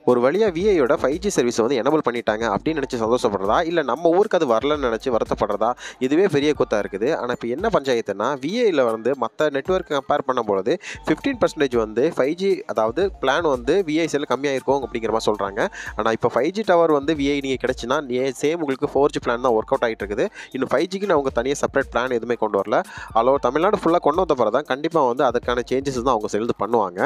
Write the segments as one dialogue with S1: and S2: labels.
S1: ஒரு வழியா விஐயோட 5G சர்வீஸை வந்து எனேபிள் பண்ணிட்டாங்க அப்படின்னு நினச்சி சந்தோஷப்படுறதா, இல்லை நம்ம ஊருக்கு அது வரலன்னு நினச்சி வருத்தப்படுறதா, இதுவே பெரிய கூத்தா இருக்குது. ஆனால் இப்போ என்ன பஞ்சாயத்துனா, விஐயில் வந்து மற்ற நெட்வொர்க் கம்பேர் பண்ணும்பொழுது 15% வந்து 5G அதாவது பிளான் வந்து விஐ சைடில் கம்மியாக இருக்கும் அப்படிங்கிற மாதிரி சொல்கிறாங்க. ஆனால் இப்போ 5G டவர் வந்து விஐ நீங்கள் கிடச்சின்னா சேம் உங்களுக்கு 4G பிளான் தான் ஒர்க் அவுட் ஆகிட்டு இருக்குது. இன்னும் 5Gக்கு அவங்க தனியாக செப்பரேட் பிளான் எதுவுமே கொண்டு வரல. அளவு தமிழ்நாடு ஃபுல்லாக கொண்டு வந்த பிறகு தான் கண்டிப்பாக வந்து அதுக்கான சேஞ்சஸ் தான் அவங்க சேர்ந்து பண்ணுவாங்க.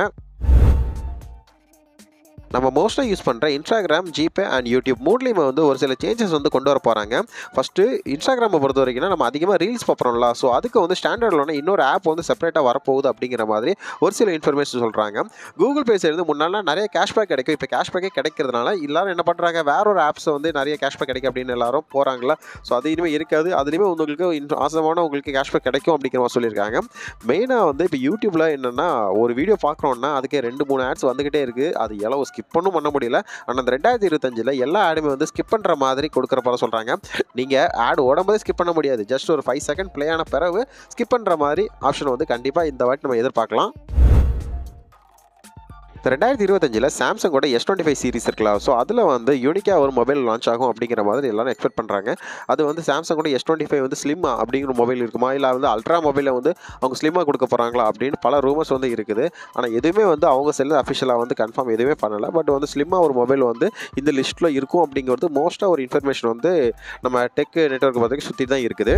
S1: நம்ம மோஸ்ட்டாக யூஸ் பண்ணுற இன்ஸ்டாகிராம், ஜிபே அண்ட் யூடியூப் மூணுலேயுமே வந்து ஒரு சில சேஞ்சஸ் வந்து கொண்டு வர போகிறாங்க. ஃபஸ்ட்டு இன்ஸ்டாகிராமை பொறுத்த வரைக்கும் நம்ம அதிகமாக ரீல்ஸ் பார்க்குறோம்ல, ஸோ அதுக்கு வந்து ஸ்டாண்டர்டில் இன்னொரு ஆப் வந்து செப்பரேட்டாக வரப்போகுது அப்படிங்கிற மாதிரி ஒரு சில இன்ஃபர்மேஷன் சொல்கிறாங்க. கூகுள் பே சைடு முன்னாலாம் நிறைய கேஷ்பேக் கிடைக்கும், இப்போ கேஷ்பேக்கே கிடைக்கிறதுனால எல்லாரும் என்ன பண்ணுறாங்க, வேற ஒரு ஆப்ஸை வந்து நிறைய கேஷ்பேக் கிடைக்கும் அப்படின்னு எல்லாரும் போகிறாங்களா. ஸோ அது இனிமேல் இருக்காது, அதுலேயுமே உங்களுக்கு ஆசமான உங்களுக்கு கேஷ்பேக் கிடைக்கும் அப்படிங்கிற மாதிரி சொல்லியிருக்காங்க. மெயினாக வந்து இப்போ யூடியூப்பில் என்னென்னா ஒரு வீடியோ பார்க்குறோன்னா அதுக்கே 2-3 ஆட்ஸ் வந்துக்கிட்டே இருக்குது. அது எவ்வளோ ஸ்கிப் பண்ண முடியல. ஆனால் அந்த 2025 எல்லா ஆடுமே வந்து ஸ்கிப் பண்ணுற மாதிரி கொடுக்குறப்ப சொல்கிறாங்க. நீங்கள் ஆட் ஓடும்போதே ஸ்கிப் பண்ண முடியாது, ஜஸ்ட் ஒரு 5 செகண்ட் ப்ளே ஆன பிறகு ஸ்கிப் பண்ணுற மாதிரி ஆப்ஷன் வந்து கண்டிப்பாக இந்த வாட்டி நம்ம எதிர்பார்க்கலாம். 2025 சாம்சங்கோட S25 சீரிஸ் இருக்கலாம். ஸோ அதில் வந்து யூனிக்காக ஒரு மொபைல் லான்ச் ஆகும் அப்படிங்கிற மாதிரி எல்லாரும் எக்ஸ்பெக்ட் பண்ணுறாங்க. அது வந்து சாம்சங்கோட S25 வந்து ஸ்லிம் அப்படிங்கிற மொபைல் இருக்குமா, இல்லை வந்து அல்ட்ரா மொபைலை வந்து அவங்க ஸ்லிம்மாக கொடுக்க போகிறாங்களா அப்படின்னு பல ரூமர்ஸ் வந்து இருக்குது. ஆனால் எதுவுமே வந்து அவங்க செல்ல அஃபிஷியலாக வந்து கன்ஃபார்ம் எதுவுமே பண்ணலை. பட் வந்து ஸ்லிம்மாக ஒரு மொபைல் வந்து இந்த லிஸ்ட்டில் இருக்கும் அப்படிங்கிறது மோஸ்ட்டாக ஒரு இன்ஃபர்மேஷன் வந்து நம்ம டெக் நெட்வொர்க் பார்த்துக்கு சுற்றி தான் இருக்குது.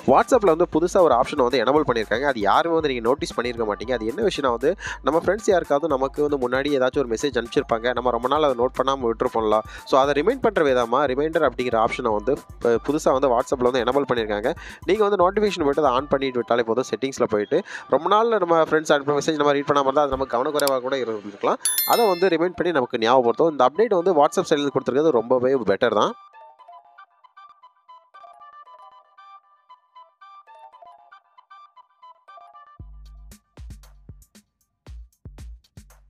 S1: வாட்ஸ்அப்பில் வந்து புதுசாக ஒரு ஆப்ஷனை வந்து எனேபிள் பண்ணியிருக்காங்க. அது யாருமே வந்து நீங்கள் நோட்டீஸ் பண்ணியிருக்க மாட்டீங்க. அது என்ன விஷயம்னா வந்து நம்ம ஃப்ரெண்ட்ஸ் யாருக்காவது நமக்கு வந்து முன்னாடி ஏதாச்சும் ஒரு மெசேஜ் அனுப்பிச்சிருப்பாங்க, நம்ம ரொம்ப நாள் அதை நோட் பண்ணாமல் விட்டுருப்போம்ல. ஸோ அதை ரிமைண்ட் பண்ணுற விதமாக ரிமைண்டர் அப்படிங்கிற ஆப்ஷனை வந்து புதுசாக வந்து வாட்ஸ்அப்பில் வந்து எனேபிள் பண்ணியிருக்காங்க. நீங்கள் வந்து நோட்டிஃபிகேஷன் போய்ட்டு அதை ஆன் பண்ணிட்டு விட்டாலே போதும். செட்டிங்ஸில் போயிட்டு ரொம்ப நாள் நம்ம ஃப்ரெண்ட்ஸ் அனுப்புற மெசேஜ் நம்ம ரீட் பண்ணாமல் இருந்தால் அது நமக்கு கவனக்குறைவாக கூட இருந்திருக்கலாம். அதை வந்து ரிமைண்ட் பண்ணி நமக்கு ஞாபகப்படுத்தும். இந்த அப்டேட் வந்து வாட்ஸ்அப் சைடில் கொடுத்துருக்கிறது ரொம்பவே பெட்டர் தான்.